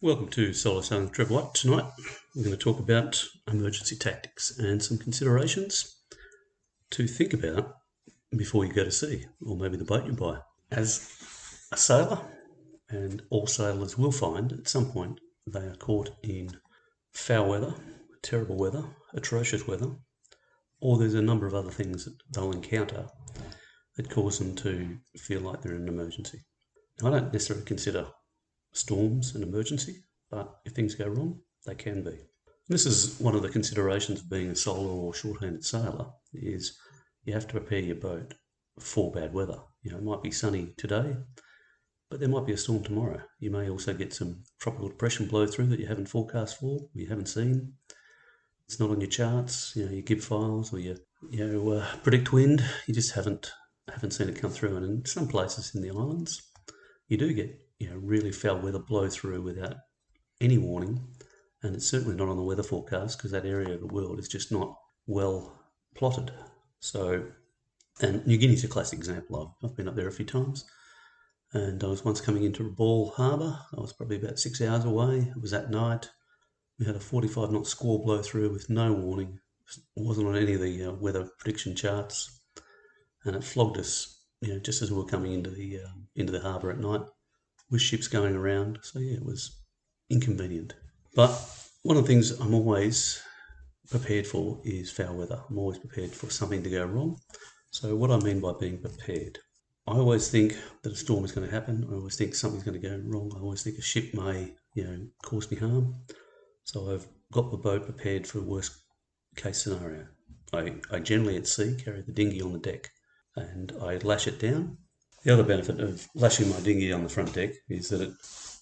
Welcome to Solar Sailing with Trevor White. Tonight we're going to talk about emergency tactics and some considerations to think about before you go to sea, or maybe the boat you buy. As a sailor, and all sailors will find at some point they are caught in foul weather, terrible weather, atrocious weather, or there's a number of other things that they'll encounter that cause them to feel like they're in an emergency. Now, I don't necessarily consider storms an emergency, but if things go wrong, they can be. This is one of the considerations of being a solo or short-handed sailor, is you have to prepare your boat for bad weather. It might be sunny today, but there might be a storm tomorrow. You may also get some tropical depression blow through that you haven't forecast for, you haven't seen. It's not on your charts, your GIB files, or your predict wind. You just haven't seen it come through. And in some places in the islands, you do get really foul weather blow through without any warning, and it's certainly not on the weather forecast because that area of the world is just not well plotted. And New Guinea's a classic example. I've been up there a few times, and I was once coming into Rabaul Harbour. I was probably about 6 hours away. It was at night. We had a 45 knot squall blow through with no warning. It wasn't on any of the weather prediction charts, and it flogged us just as we were coming into the harbour at night, with ships going around. So it was inconvenient. But one of the things I'm always prepared for is foul weather. I'm always prepared for something to go wrong. So what I mean by being prepared, I always think that a storm is going to happen. I always think something's going to go wrong. I always think a ship may, cause me harm. So I've got the boat prepared for a worst case scenario. I generally at sea carry the dinghy on the deck and I lash it down. The other benefit of lashing my dinghy on the front deck is that it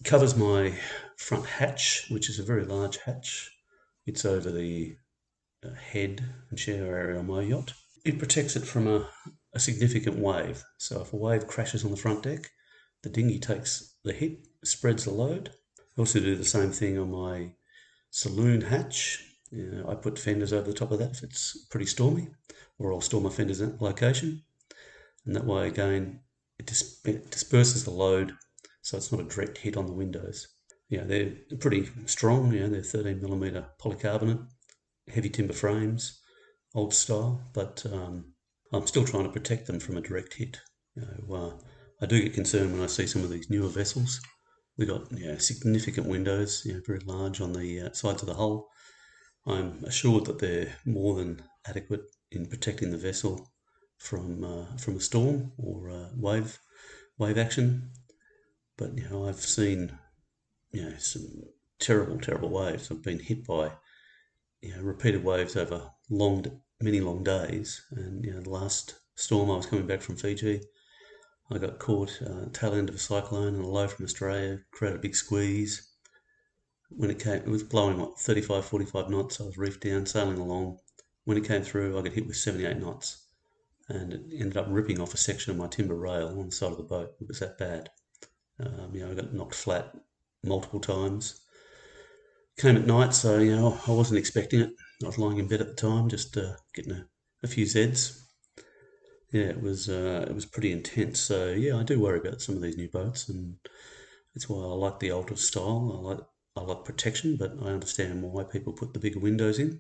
covers my front hatch, which is a very large hatch. It's over the head and shower area on my yacht. It protects it from a significant wave. So if a wave crashes on the front deck, the dinghy takes the hit, spreads the load. I also do the same thing on my saloon hatch. I put fenders over the top of that if it's pretty stormy, or I'll store my fenders at location. And that way, again, it disperses the load, so it's not a direct hit on the windows. They're pretty strong. They're 13mm polycarbonate, heavy timber frames, old style, but I'm still trying to protect them from a direct hit. I do get concerned when I see some of these newer vessels. We've got significant windows, very large on the sides of the hull. I'm assured that they're more than adequate in protecting the vessel from a storm or wave action. But I've seen some terrible waves. I've been hit by repeated waves over many long days. And the last storm, I was coming back from Fiji. I got caught tail end of a cyclone and a low from Australia, created a big squeeze. When it came, it was blowing 35, 45 knots. I was reefed down, sailing along. When it came through, I got hit with 78 knots. And it ended up ripping off a section of my timber rail on the side of the boat. It was that bad. I got knocked flat multiple times. Came at night, so I wasn't expecting it. I was lying in bed at the time, just getting a few Zs. It was pretty intense. So I do worry about some of these new boats, and that's why I like the older style. I like protection, but I understand why people put the bigger windows in.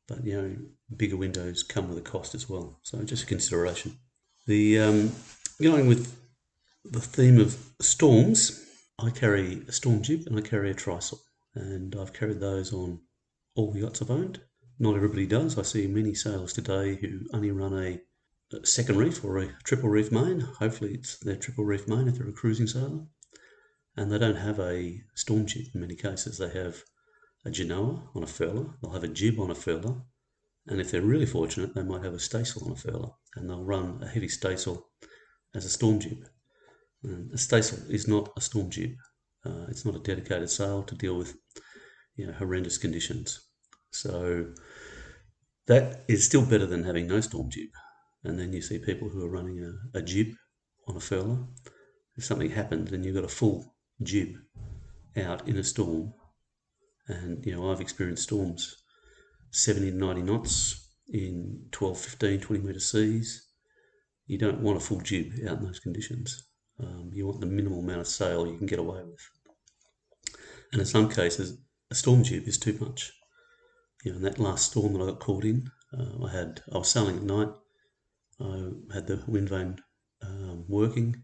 But bigger windows come with a cost as well, so just a consideration. Going with the theme of storms, I carry a storm jib and I carry a trysail, and I've carried those on all the yachts I've owned. Not everybody does. I see many sailors today who only run a second reef or a triple reef main. Hopefully it's their triple reef main if they're a cruising sailor, and they don't have a storm jib. In many cases they have a genoa on a furler, they'll have a jib on a furler, and if they're really fortunate, they might have a staysail on a furler, and they'll run a heavy staysail as a storm jib. A staysail is not a storm jib. It's not a dedicated sail to deal with horrendous conditions. So that is still better than having no storm jib. And then you see people who are running a jib on a furler. If something happens and you've got a full jib out in a storm, and I've experienced storms 70 to 90 knots in 12, 15, 20 metre seas. You don't want a full jib out in those conditions. You want the minimal amount of sail you can get away with. And in some cases, a storm jib is too much. In that last storm that I got caught in, I was sailing at night. I had the wind vane working.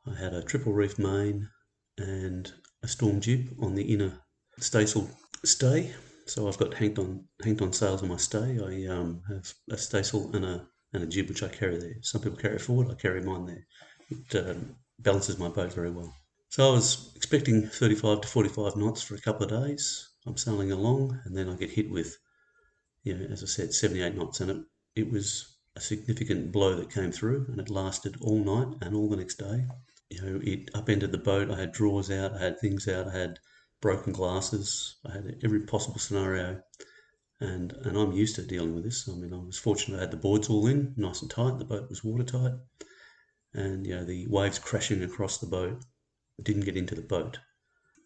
I had a triple reef main and a storm jib on the inner staysail stay. So I've got hanged on sails on my stay. I have a staysail and a jib which I carry there. Some people carry it forward. I carry mine there. It balances my boat very well. So I was expecting 35 to 45 knots for a couple of days. I'm sailing along, and then I get hit with, as I said, 78 knots, and it was a significant blow that came through, and it lasted all night and all the next day. It upended the boat. I had drawers out, I had things out, I had broken glasses, I had every possible scenario, and I'm used to dealing with this. I mean, I was fortunate I had the boards all in, nice and tight. The boat was watertight, and the waves crashing across the boat didn't get into the boat.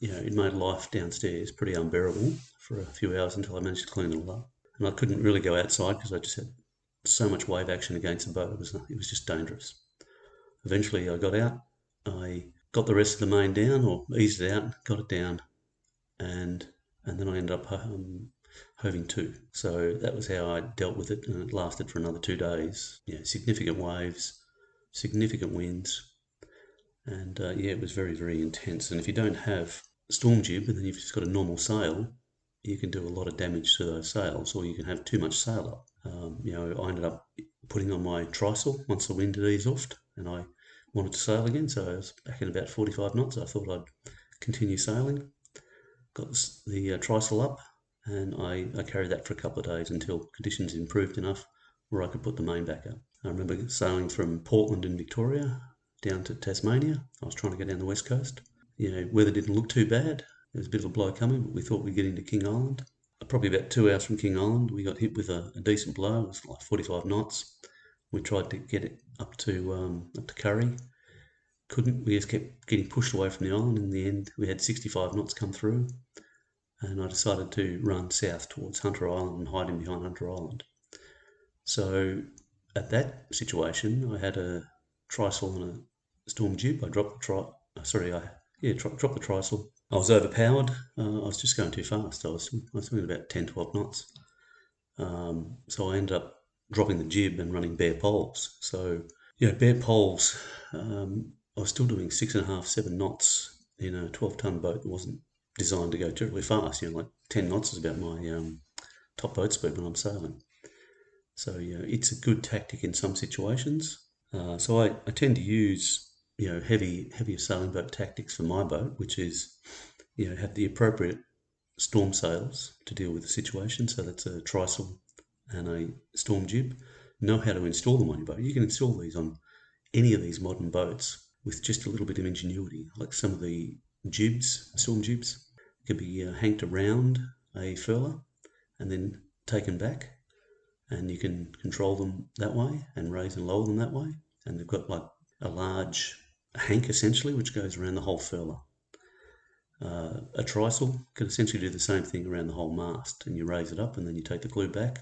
It made life downstairs pretty unbearable for a few hours until I managed to clean it all up. And I couldn't really go outside because I just had so much wave action against the boat. It was just dangerous. Eventually I got out. I got the rest of the main down, or eased it out, got it down, and then I ended up hoving to. So that was how I dealt with it, and it lasted for another 2 days. Significant waves, significant winds, and it was very, very intense. And if you don't have a storm jib and then you've just got a normal sail, you can do a lot of damage to those sails, or you can have too much sail up. I ended up putting on my trysail once the wind had eased off, and I wanted to sail again, so I was back in about 45 knots. I thought I'd continue sailing. Got the trysail up, and I carried that for a couple of days until conditions improved enough where I could put the main back up. I remember sailing from Portland in Victoria down to Tasmania. I was trying to get down the west coast. Weather didn't look too bad. There was a bit of a blow coming, but we thought we'd get into King Island. Probably about 2 hours from King Island, we got hit with a decent blow. It was like 45 knots. We tried to get it up to Curry. Couldn't. We just kept getting pushed away from the island. In the end, we had 65 knots come through, and I decided to run south towards Hunter Island and hide in behind Hunter Island. So at that situation, I had a trysail and a storm jib. I dropped the trysail. I was overpowered. I was just going too fast. I was doing about 10, 12 knots. So I ended up dropping the jib and running bare poles. So, bare poles, I was still doing 6.5, 7 knots in a 12-ton boat that wasn't designed to go terribly fast. Like 10 knots is about my top boat speed when I'm sailing. So, it's a good tactic in some situations. So I tend to use, heavier sailing boat tactics for my boat, which is, have the appropriate storm sails to deal with the situation. So that's a trysail and a storm jib. Know how to install them on your boat. You can install these on any of these modern boats with just a little bit of ingenuity. Like some of the storm jibs, can be hanged around a furler and then taken back, and you can control them that way and raise and lower them that way. And they've got like a large hank essentially which goes around the whole furler. A trysail can essentially do the same thing around the whole mast, and you raise it up and then you take the glue back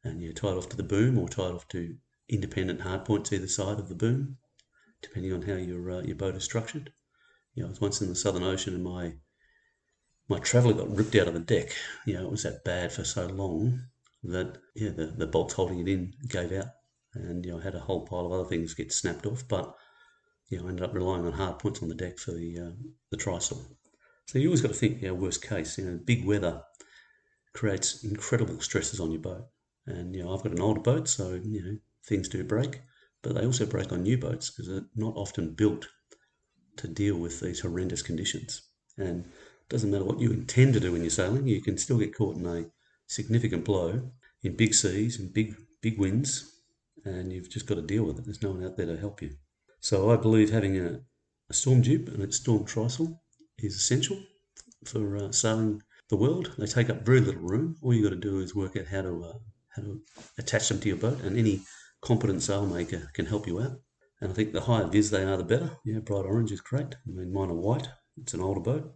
and you tie it off to the boom, or tie it off to independent hard points either side of the boom, depending on how your boat is structured. I was once in the Southern Ocean and my traveller got ripped out of the deck. It was that bad for so long that the bolts holding it in gave out, and I had a whole pile of other things get snapped off, but I ended up relying on hard points on the deck for the trysail. So you always got to think, worst case. Big weather creates incredible stresses on your boat, and I've got an older boat, so things do break, but they also break on new boats because they're not often built to deal with these horrendous conditions. And it doesn't matter what you intend to do when you're sailing, you can still get caught in a significant blow in big seas and big winds, and you've just got to deal with it. There's no one out there to help you. So I believe having a storm jib and a storm trysail is essential for sailing the world. They take up very little room. All you've got to do is work out how to attach them to your boat, and any competent sailmaker can help you out. And I think the higher vis they are, the better. Bright orange is great. I mean, mine are white. It's an older boat.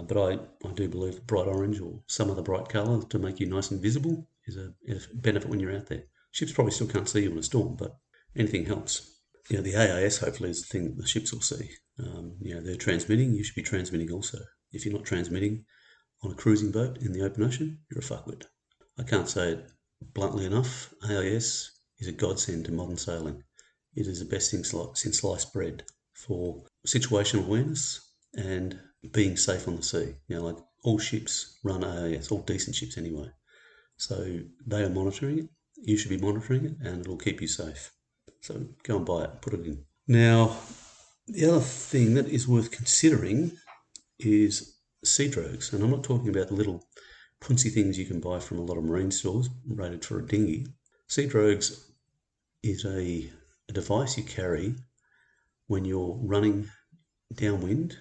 But I do believe bright orange or some other bright colour to make you nice and visible is a benefit when you're out there. Ships probably still can't see you in a storm, but anything helps. The AIS hopefully is the thing that the ships will see. They're transmitting. You should be transmitting also. if you're not transmitting on a cruising boat in the open ocean, you're a fuckwit. I can't say it bluntly enough. AIS is a godsend to modern sailing. It is the best thing since sliced bread for situational awareness and being safe on the sea. Like all ships run AIS, all decent ships anyway. So they are monitoring it. You should be monitoring it, and it'll keep you safe. So go and buy it, put it in. Now, the other thing that is worth considering is sea drogues, and I'm not talking about the little punsy things you can buy from a lot of marine stores rated for a dinghy. Sea drogues is a device you carry when you're running downwind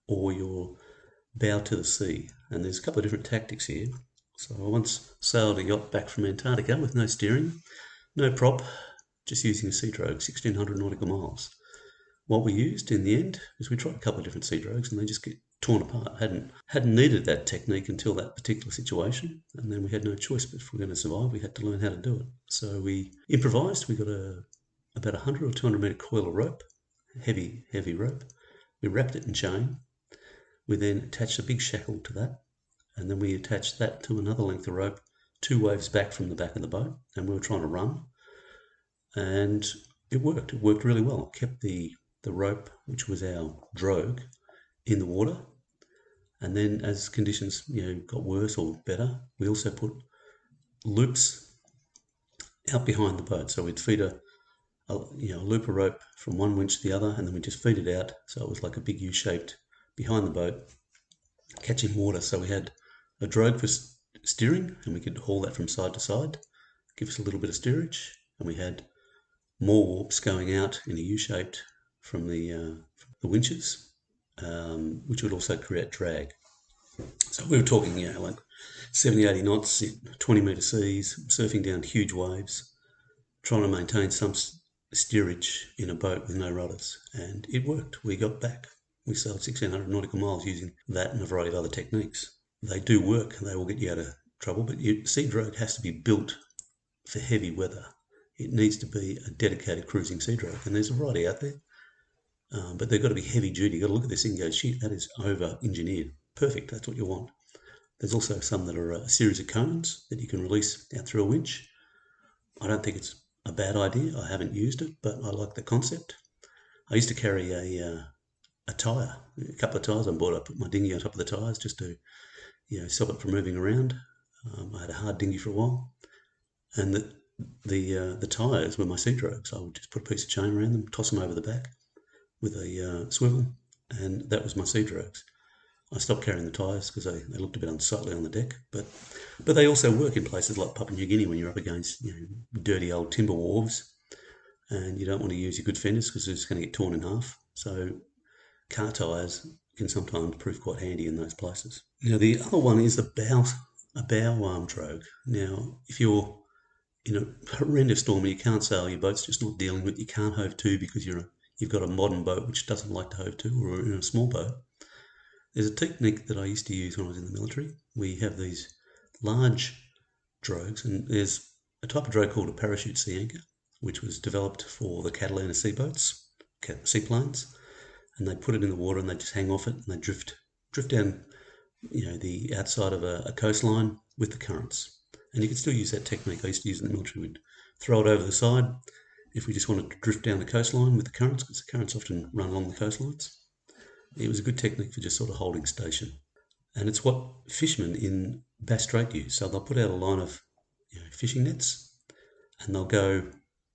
or you're bow to the sea. And there's a couple of different tactics here. So I once sailed a yacht back from Antarctica with no steering, no prop, just using a sea drogue, 1600 nautical miles. What we used in the end is we tried a couple of different sea drogues and they just get torn apart. Hadn't needed that technique until that particular situation, and then we had no choice. But if we're going to survive, we had to learn how to do it. So we improvised. We got about 100 or 200 metre coil of rope, heavy rope. We wrapped it in chain. We then attached a big shackle to that, and then we attached that to another length of rope, 2 waves back from the back of the boat, and we were trying to run. And it worked. It worked really well. It kept the rope, which was our drogue, in the water. And then as conditions got worse or better, we also put loops out behind the boat. So we'd feed a loop of rope from one winch to the other, and then we just feed it out. So it was like a big U-shaped behind the boat, catching water. So we had a drogue for steering, and we could haul that from side to side, give us a little bit of steerage, and we had more warps going out in a U-shaped from the winches, which would also create drag. So we were talking, like 70, 80 knots, 20 metre seas, surfing down huge waves, trying to maintain some steerage in a boat with no rudders. And it worked. We got back. We sailed 1600 nautical miles using that and a variety of other techniques. They do work. They will get you out of trouble, but sea drogue has to be built for heavy weather. It needs to be a dedicated cruising sea drogue, and there's a variety out there. But they've got to be heavy duty. You've got to look at this thing and go, shit, that is over-engineered. Perfect, that's what you want. There's also some that are a series of cones that you can release out through a winch. I don't think it's a bad idea. I haven't used it, but I like the concept. I used to carry a tyre, a couple of tyres on board. I put my dinghy on top of the tyres just to stop it from moving around. I had a hard dinghy for a while. And the tyres were my sea drogues. I would just put a piece of chain around them, toss them over the back with a swivel, and that was my sea drogues. I stopped carrying the tyres because they looked a bit unsightly on the deck, but they also work in places like Papua New Guinea when you're up against dirty old timber wharves, and you don't want to use your good fenders because they're just going to get torn in half. So car tyres can sometimes prove quite handy in those places. Now the other one is a bow arm drogue. Now if you're in a horrendous storm and you can't sail, your boat's just not dealing with it, you can't hove to because you've got a modern boat which doesn't like to hove to, or in a small boat. There's a technique that I used to use when I was in the military. We have these large drogues, and there's a type of drogue called a parachute sea anchor, which was developed for the Catalina seaplanes, and they put it in the water and they just hang off it and they drift down, the outside of a coastline with the currents. And you can still use that technique. I used to use it in the military. We'd throw it over the side if we just wanted to drift down the coastline with the currents, because the currents often run along the coastlines. It was a good technique for just sort of holding station. And it's what fishermen in Bass Strait use. So they'll put out a line of fishing nets and they'll go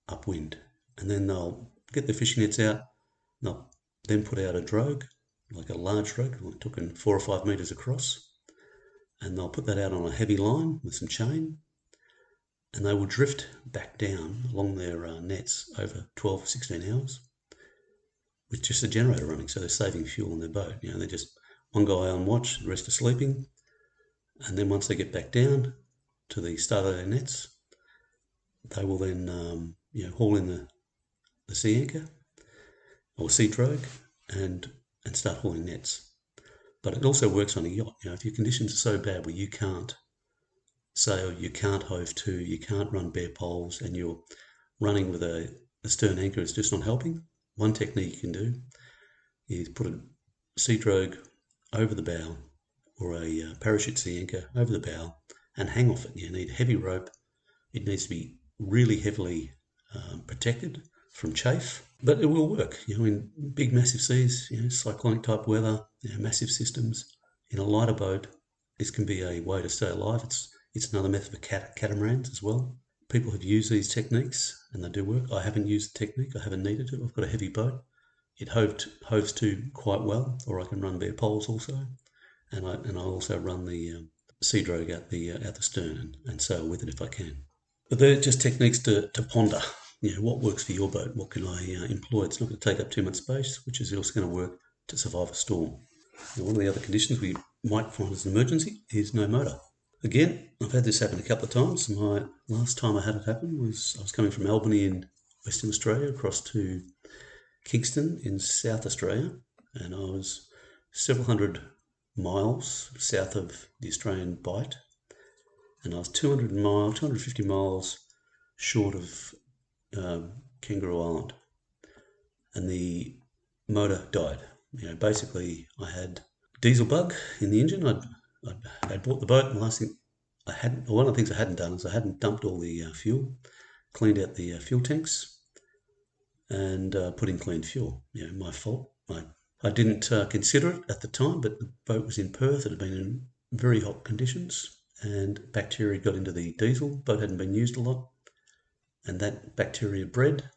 upwind. And then they'll get the fishing nets out. They'll then put out a drogue, like a large drogue, like talking 4 or 5 metres across. And they'll put that out on a heavy line with some chain. And they will drift back down along their nets over 12 or 16 hours. With just a generator running, so they're saving fuel in their boat. They're just one guy on watch, the rest are sleeping, and then once they get back down to the start of their nets, they will then haul in the sea anchor or sea drogue and start hauling nets. But it also works on a yacht. If your conditions are so bad where you can't sail, you can't hove to, you can't run bare poles, and you're running with a stern anchor, it's just not helping. One technique you can do is put a sea drogue over the bow, or a parachute sea anchor over the bow, and hang off it. You need a heavy rope. It needs to be really heavily protected from chafe, but it will work. In big, massive seas, cyclonic type weather, massive systems. In a lighter boat, this can be a way to stay alive. It's another method for catamarans as well. People have used these techniques and they do work. I haven't used the technique. I haven't needed to. I've got a heavy boat. It hoves to quite well, or I can run bare poles also, and I also run the sea drogue out the stern and sail with it if I can. But they're just techniques to ponder. What works for your boat? What can I employ? It's not going to take up too much space, which is also going to work to survive a storm. Now, one of the other conditions we might find as an emergency is no motor. Again, I've had this happen a couple of times. My last time I had it happen was I was coming from Albany in Western Australia across to Kingston in South Australia, and I was several hundred miles south of the Australian Bight, and I was 250 miles short of Kangaroo Island, and the motor died. Basically, I had diesel bug in the engine. I'd bought the boat, and the last thing one of the things I hadn't done is I hadn't dumped all the fuel, cleaned out the fuel tanks, and put in clean fuel. My fault. I didn't consider it at the time, but the boat was in Perth. It had been in very hot conditions, and bacteria got into the diesel. Boat hadn't been used a lot, and that bacteria bred.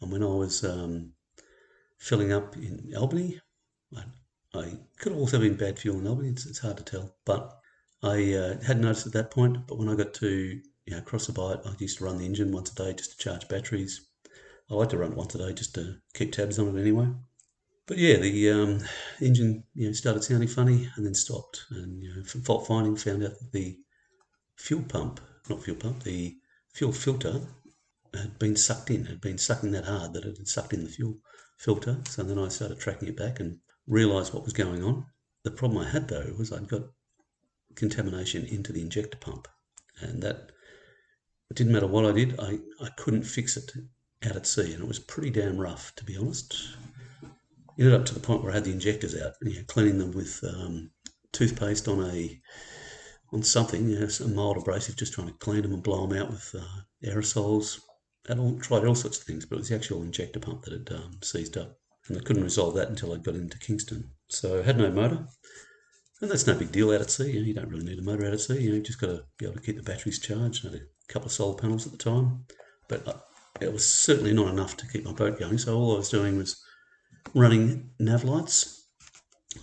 And when I was filling up in Albany, I could have also been bad fuel in Albany. It's hard to tell, but I hadn't noticed at that point. But when I got to across the Bight, I used to run the engine once a day just to charge batteries. I like to run it once a day just to keep tabs on it anyway. But yeah, the engine started sounding funny and then stopped. And from fault finding, found out that the the fuel filter had been sucked in. It had been sucking that hard that it had sucked in the fuel filter. So then I started tracking it back and realised what was going on. The problem I had though was I'd got contamination into the injector pump, and that it didn't matter what I did, I couldn't fix it out at sea, and it was pretty damn rough, to be honest. It ended up to the point where I had the injectors out, cleaning them with toothpaste on something, a mild abrasive, just trying to clean them and blow them out with aerosols. Tried all sorts of things, but it was the actual injector pump that had seized up, and I couldn't resolve that until I got into Kingston. So I had no motor, and that's no big deal out at sea. You don't really need a motor out at sea. You've just got to be able to keep the batteries charged. I had a couple of solar panels at the time, but it was certainly not enough to keep my boat going. So all I was doing was running nav lights,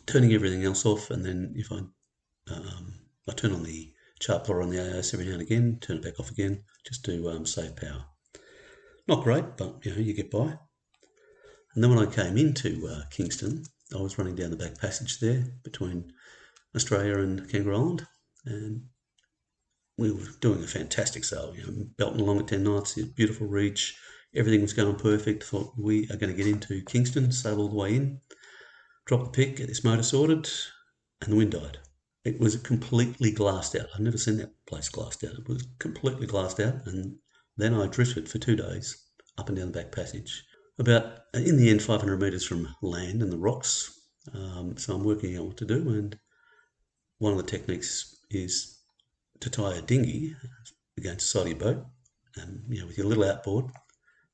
turning everything else off, and then if I turn on the chart plotter on the AIS every now and again, turn it back off again, just to save power. Not great, but you get by. And then when I came into Kingston, I was running down the back passage there between Australia and Kangaroo Island, and we were doing a fantastic sail, belting along at 10 knots, beautiful reach, everything was going perfect. Thought we are going to get into Kingston, sail all the way in, drop the pick, get this motor sorted, and the wind died. It was completely glassed out. I've never seen that place glassed out. It was completely glassed out, and then I drifted for 2 days up and down the back passage. About, in the end, 500 metres from land and the rocks. So I'm working out what to do, and one of the techniques is to tie a dinghy against the side of your boat, and with your little outboard,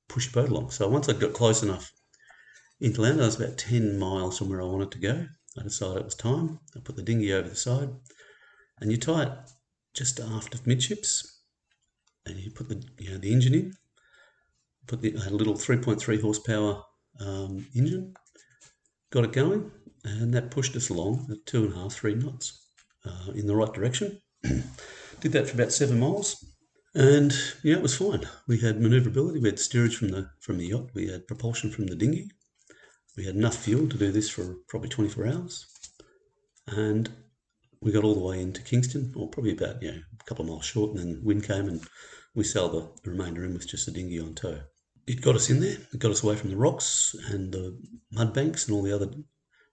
push your boat along. So once I got close enough into land, I was about 10 miles from where I wanted to go. I decided it was time. I put the dinghy over the side, and you tie it just aft of midships, and you put the engine in. I had a little 3.3 horsepower engine, got it going, and that pushed us along at 2.5, 3 knots in the right direction. Did that for about 7 miles, and it was fine. We had manoeuvrability, we had steerage from the yacht, we had propulsion from the dinghy, we had enough fuel to do this for probably 24 hours, and we got all the way into Kingston, or probably about a couple of miles short, and then wind came and we sailed the remainder in with just the dinghy on tow. It got us in there, it got us away from the rocks and the mud banks and all the other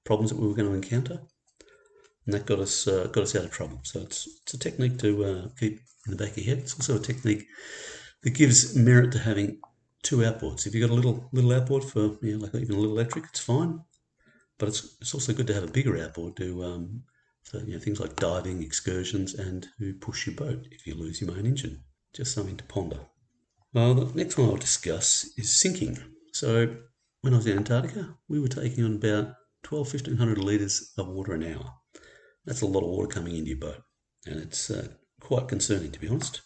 problems that we were going to encounter, and that got us out of trouble. So it's a technique to keep in the back of your head. It's also a technique that gives merit to having 2 outboards. If you've got a little outboard for like even a little electric, it's fine. But it's also good to have a bigger outboard for things like diving, excursions, and to push your boat if you lose your main engine. Just something to ponder. The next one I'll discuss is sinking. So when I was in Antarctica, we were taking on about 1,500 litres of water an hour. That's a lot of water coming into your boat, and it's quite concerning, to be honest.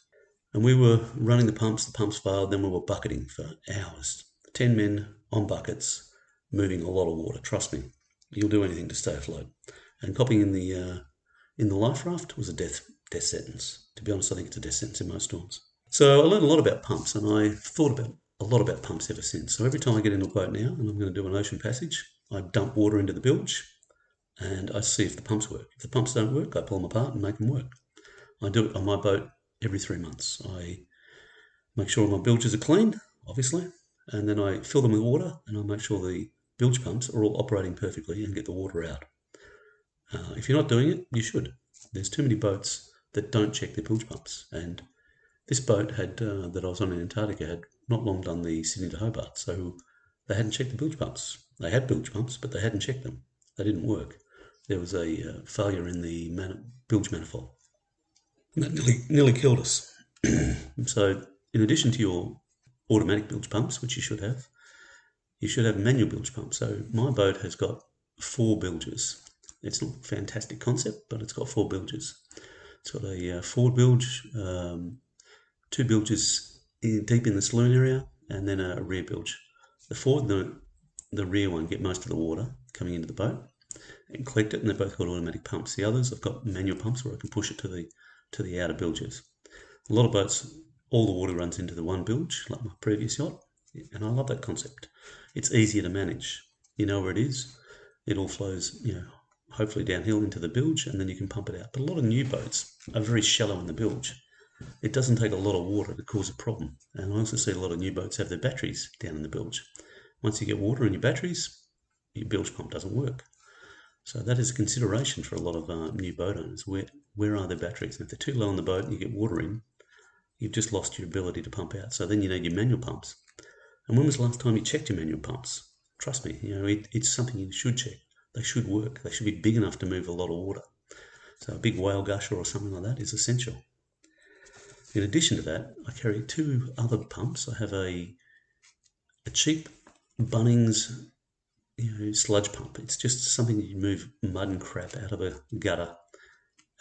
And we were running the pumps failed, then we were bucketing for hours. 10 men on buckets, moving a lot of water, trust me. You'll do anything to stay afloat. And copping in the life raft was a death sentence. To be honest, I think it's a death sentence in most storms. So I learned a lot about pumps, and I've thought about a lot about pumps ever since. So every time I get into a boat now, and I'm going to do an ocean passage, I dump water into the bilge, and I see if the pumps work. If the pumps don't work, I pull them apart and make them work. I do it on my boat every 3 months. I make sure my bilges are clean, obviously, and then I fill them with water, and I make sure the bilge pumps are all operating perfectly and get the water out. If you're not doing it, you should. There's too many boats that don't check their bilge pumps, and this boat that I was on in Antarctica had not long done the Sydney to Hobart, so they hadn't checked the bilge pumps. They had bilge pumps, but they hadn't checked them. They didn't work. There was a failure in the bilge manifold. And that nearly killed us. So in addition to your automatic bilge pumps, which you should have manual bilge pumps. So my boat has got 4 bilges. It's not a fantastic concept, but it's got 4 bilges. It's got a forward bilge, 2 bilges deep in the saloon area, and then a rear bilge. The forward and the rear one get most of the water coming into the boat and collect it, and they've both got automatic pumps. The others, I've got manual pumps where I can push it to the outer bilges. A lot of boats, all the water runs into the one bilge, like my previous yacht, and I love that concept. It's easier to manage. You know where it is. It all flows, hopefully downhill into the bilge, and then you can pump it out. But a lot of new boats are very shallow in the bilge. It doesn't take a lot of water to cause a problem. And I also see a lot of new boats have their batteries down in the bilge. Once you get water in your batteries, your bilge pump doesn't work. So that is a consideration for a lot of new boat owners. Where are their batteries? And if they're too low in the boat and you get water in, you've just lost your ability to pump out. So then you need your manual pumps. And when was the last time you checked your manual pumps? Trust me, it's something you should check. They should work. They should be big enough to move a lot of water. So a big whale gusher or something like that is essential. In addition to that, I carry 2 other pumps. I have a cheap Bunnings sludge pump. It's just something that you move mud and crap out of a gutter,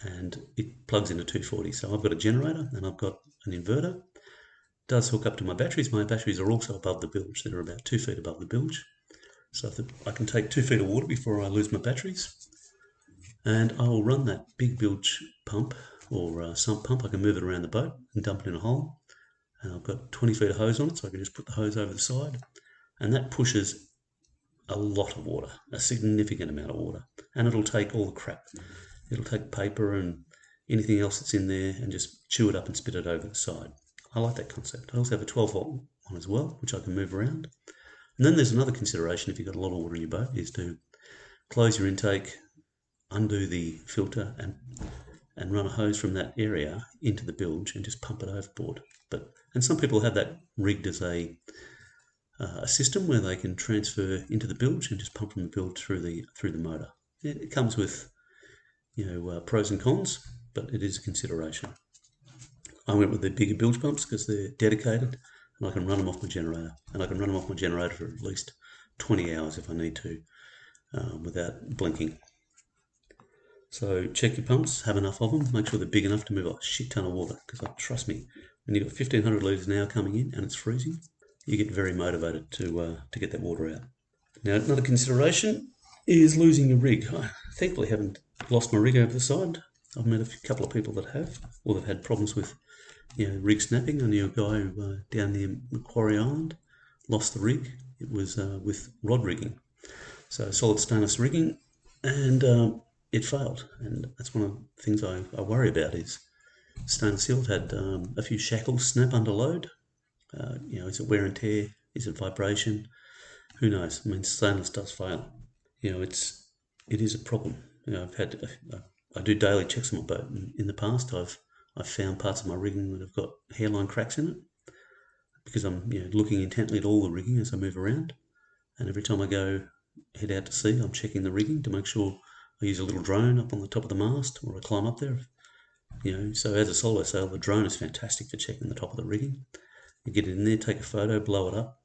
and it plugs into 240. So I've got a generator and I've got an inverter. It does hook up to my batteries. My batteries are also above the bilge. They're about 2 feet above the bilge. So I can take 2 feet of water before I lose my batteries. And I will run that big bilge pump or sump pump. I can move it around the boat and dump it in a hole. And I've got 20 feet of hose on it, so I can just put the hose over the side. And that pushes a lot of water, a significant amount of water. And it'll take all the crap. It'll take paper and anything else that's in there and just chew it up and spit it over the side. I like that concept. I also have a 12-volt one as well, which I can move around. And then there's another consideration if you've got a lot of water in your boat, is to close your intake, undo the filter, and run a hose from that area into the bilge and just pump it overboard. And some people have that rigged as a system where they can transfer into the bilge and just pump from the bilge through the motor. It comes with pros and cons, but it is a consideration. I went with the bigger bilge pumps because they're dedicated and I can run them off my generator. And I can run them off my generator for at least 20 hours if I need to without blinking. So check your pumps, have enough of them, make sure they're big enough to move a shit ton of water, because trust me, when you've got 1,500 litres an hour coming in and it's freezing, you get very motivated to get that water out. Now, another consideration is losing your rig. I thankfully haven't lost my rig over the side. I've met a couple of people that have, or they've had problems with rig snapping. I knew a guy who, down near Macquarie Island lost the rig. It was with rod rigging, so solid stainless rigging, and it failed. And that's one of the things I worry about is stainless steel had a few shackles snap under load. Is it wear and tear? Is it vibration? Who knows? I mean, stainless does fail. It is a problem. I do daily checks on my boat. In the past, I've found parts of my rigging that have got hairline cracks in it because I'm looking intently at all the rigging as I move around. And every time I go head out to sea, I'm checking the rigging to make sure. I use a little drone up on the top of the mast, or I climb up there. So as a solo sail, the drone is fantastic for checking the top of the rigging. You get it in there, take a photo, blow it up,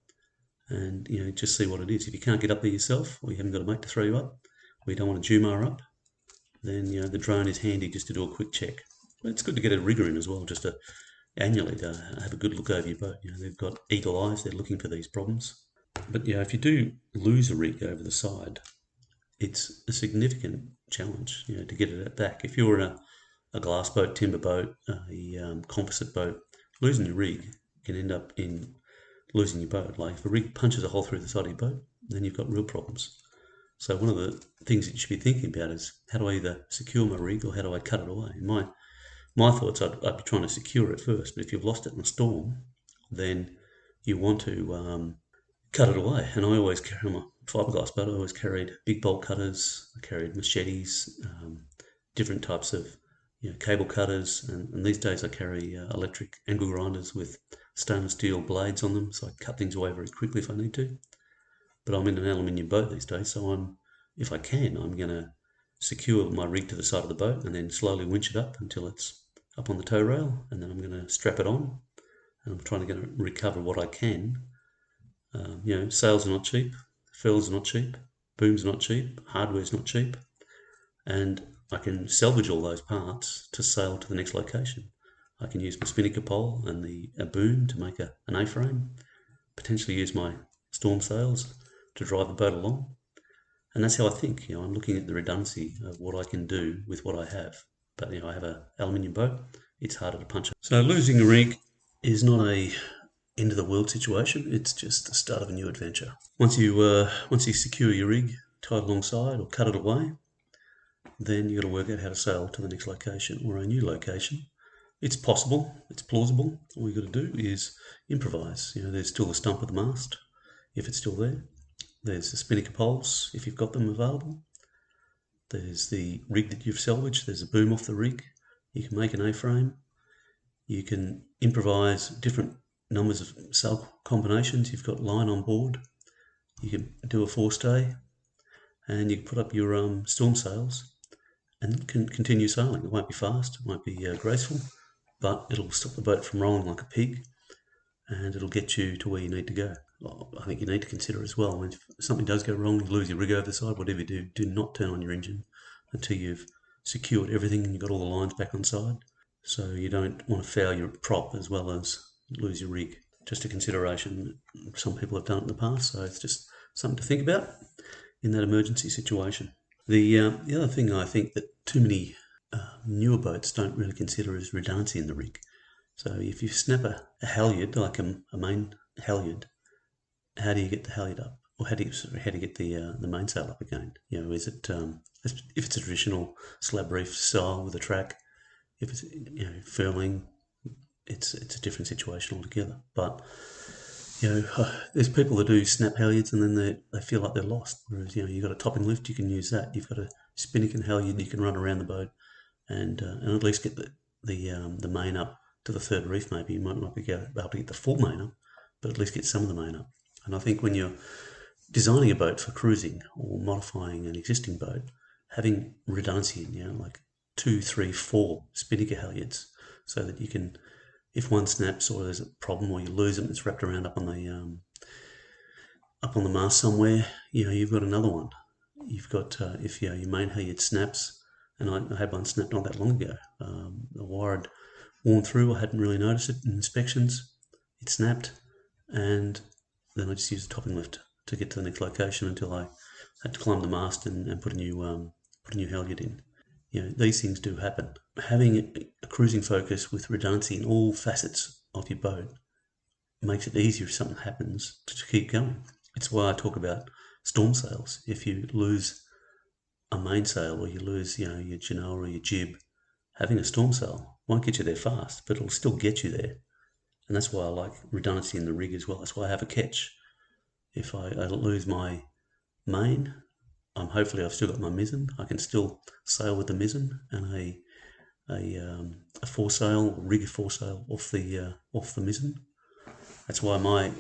and just see what it is. If you can't get up there yourself, or you haven't got a mate to throw you up, or you don't want to Jumar up, then the drone is handy just to do a quick check. But it's good to get a rigger in as well, just to annually to have a good look over your boat. They've got eagle eyes; they're looking for these problems. But if you do lose a rig over the side, it's a significant challenge, to get it back. If you're in a glass boat, timber boat, a composite boat, losing your rig can end up in losing your boat. Like if a rig punches a hole through the side of your boat, then you've got real problems. So one of the things that you should be thinking about is, how do I either secure my rig or how do I cut it away? My thoughts, I'd be trying to secure it first, but if you've lost it in a storm, then you want to cut it away. And I always carry, on my fiberglass boat, I always carried big bolt cutters, I carried machetes, different types of cable cutters, and these days I carry electric angle grinders with stainless steel blades on them, so I cut things away very quickly if I need to. But I'm in an aluminium boat these days, so if I can, I'm going to secure my rig to the side of the boat and then slowly winch it up until it's up on the tow rail, and then I'm going to strap it on, and I'm trying to recover what I can. Sails are not cheap, furls are not cheap, booms are not cheap, hardware's not cheap, and I can salvage all those parts to sail to the next location. I can use my spinnaker pole and a boom to make an A-frame, potentially use my storm sails to drive the boat along. And that's how I think. I'm looking at the redundancy of what I can do with what I have. But I have an aluminium boat, it's harder to punch. So losing a rig is not a end of the world situation, it's just the start of a new adventure. Once you secure your rig, tie it alongside or cut it away, then you've got to work out how to sail to the next location or a new location. It's possible, it's plausible. All you've got to do is improvise. There's still the stump of the mast, if it's still there. There's the spinnaker poles, if you've got them available. There's the rig that you've salvaged. There's a boom off the rig. You can make an A-frame. You can improvise different numbers of sail combinations. You've got line on board. You can do a forestay, and you can put up your storm sails and can continue sailing. It won't be fast, it won't be graceful, but it'll stop the boat from rolling like a pig, and it'll get you to where you need to go. I think you need to consider as well, when something does go wrong, you lose your rig over the side, whatever you do not turn on your engine until you've secured everything and you've got all the lines back on side. So you don't want to foul your prop as well as lose your rig. Just a consideration. Some people have done it in the past, so it's just something to think about in that emergency situation. The other thing I think that too many newer boats don't really consider is redundancy in the rig. So if you snap a halyard, like a main halyard, how do you get the halyard up? Or how do you get the mainsail up again? Is it if it's a traditional slab reef style with a track, if it's furling, it's a different situation altogether. But there's people that do snap halyards and then they feel like they're lost. Whereas you've got a topping lift, you can use that. You've got a spinnaker halyard, you can run around the boat and at least get the main up to the third reef. Maybe you might not be able to get the full main up, but at least get some of the main up. And I think when you're designing a boat for cruising or modifying an existing boat, having redundancy in, like 2, 3, 4 spinnaker halyards, so that you can, if one snaps or there's a problem or you lose it and it's wrapped around up on the mast somewhere, you've got another one. You've got if your main halyard snaps, and I had one snap not that long ago. The wire had worn through. I hadn't really noticed it in inspections. It snapped, and then I just used a topping lift to get to the next location until I had to climb the mast and put a new halyard in. These things do happen. Having a cruising focus with redundancy in all facets of your boat makes it easier if something happens to keep going. It's why I talk about storm sails. If you lose a mainsail or you lose your genoa or your jib, having a storm sail won't get you there fast, but it'll still get you there. And that's why I like redundancy in the rig as well. That's why I have a catch. If I lose my main, hopefully I've still got my mizzen. I can still sail with the mizzen and a foresail, rig foresail off the mizzen. That's why my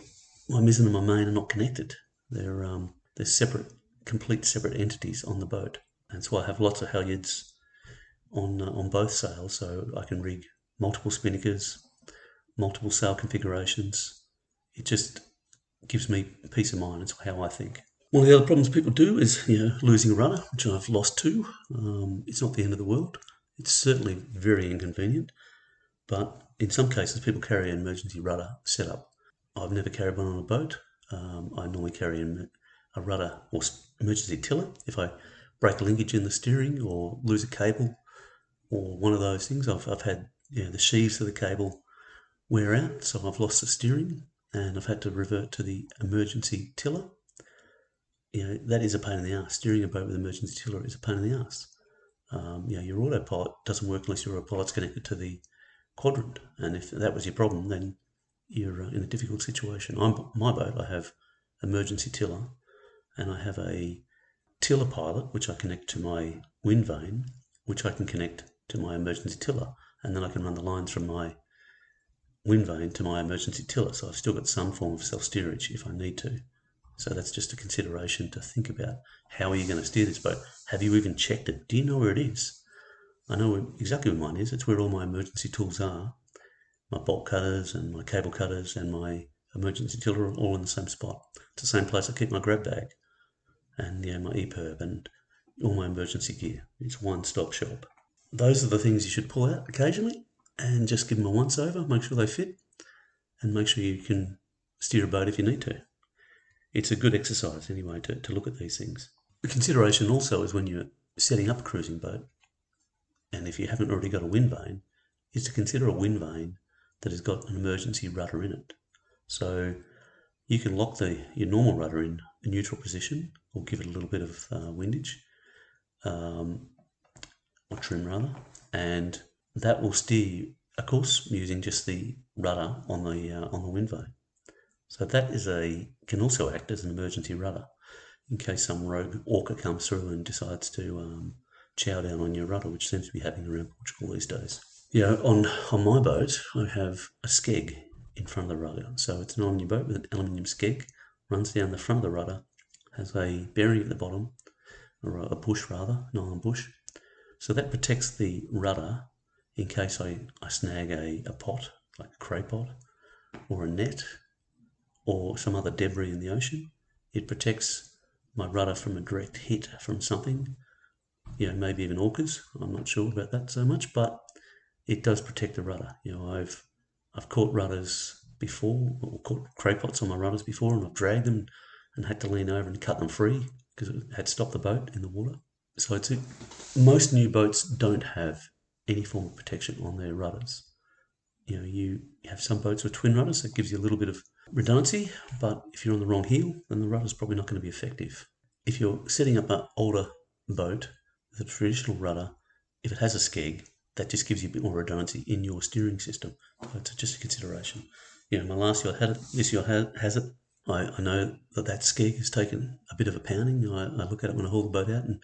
mizzen and my main are not connected. They're separate complete separate entities on the boat. And so I have lots of halyards on both sails, so I can rig multiple spinnakers, multiple sail configurations. It just gives me peace of mind. It's how I think. One of the other problems people do is, losing a rudder, which I've lost too. It's not the end of the world. It's certainly very inconvenient, but in some cases people carry an emergency rudder setup. I've never carried one on a boat. I normally carry a rudder or emergency tiller if I break a linkage in the steering or lose a cable or one of those things. I've had the sheaves of the cable wear out, so I've lost the steering and I've had to revert to the emergency tiller. That is a pain in the ass. Steering a boat with emergency tiller is a pain in the ass. Your autopilot doesn't work unless your autopilot's connected to the quadrant, and if that was your problem, then you're in a difficult situation. On my boat, I have emergency tiller, and I have a tiller pilot, which I connect to my wind vane, which I can connect to my emergency tiller, and then I can run the lines from my wind vane to my emergency tiller, so I've still got some form of self-steerage if I need to. So that's just a consideration to think about. How are you going to steer this boat? Have you even checked it? Do you know where it is? I know exactly where mine is. It's where all my emergency tools are. My bolt cutters and my cable cutters and my emergency tiller are all in the same spot. It's the same place I keep my grab bag and my EPIRB and all my emergency gear. It's one-stop shop. Those are the things you should pull out occasionally and just give them a once-over, make sure they fit, and make sure you can steer a boat if you need to. It's a good exercise anyway to look at these things. The consideration also is when you're setting up a cruising boat, and if you haven't already got a wind vane, is to consider a wind vane that has got an emergency rudder in it. So you can lock your normal rudder in a neutral position or give it a little bit of windage, or trim rather, and that will steer a course using just the rudder on the wind vane. So that can also act as an emergency rudder in case some rogue orca comes through and decides to chow down on your rudder, which seems to be happening around Portugal these days. On my boat, I have a skeg in front of the rudder. So it's an aluminium boat with an aluminium skeg, runs down the front of the rudder, has a bearing at the bottom, or a bush rather, nylon bush. So that protects the rudder in case I snag a pot, like a cray pot, or a net, or some other debris in the ocean. It protects my rudder from a direct hit from something, maybe even orcas. I'm not sure about that so much, but it does protect the rudder. I've caught rudders before, or caught cray pots on my rudders before, and I've dragged them and had to lean over and cut them free because it had stopped the boat in the water. So most new boats don't have any form of protection on their rudders. You have some boats with twin rudders, that gives you a little bit of redundancy, but if you're on the wrong heel, then the rudder's probably not going to be effective. If you're setting up an older boat with a traditional rudder, if it has a skeg, that just gives you a bit more redundancy in your steering system. So it's just a consideration. My last yacht had it, this yacht has it. I know that skeg has taken a bit of a pounding. I look at it when I haul the boat out and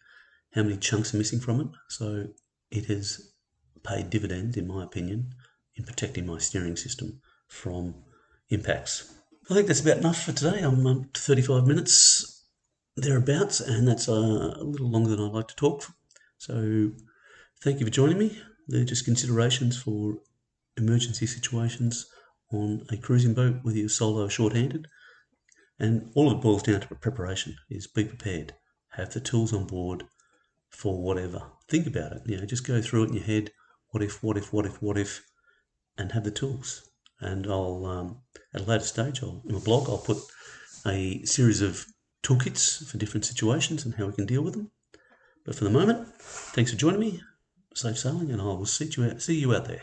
how many chunks are missing from it. So it has paid dividends, in my opinion, in protecting my steering system from impacts. I think that's about enough for today. I'm up to 35 minutes thereabouts, and that's a little longer than I like to talk. So thank you for joining me. They're just considerations for emergency situations on a cruising boat, whether you're solo or short-handed. And all it boils down to preparation is be prepared. Have the tools on board for whatever. Think about it. Just go through it in your head. What if, and have the tools. And I'll, at a later stage, in my blog, I'll put a series of toolkits for different situations and how we can deal with them. But for the moment, thanks for joining me. Safe sailing, and I will see you out there.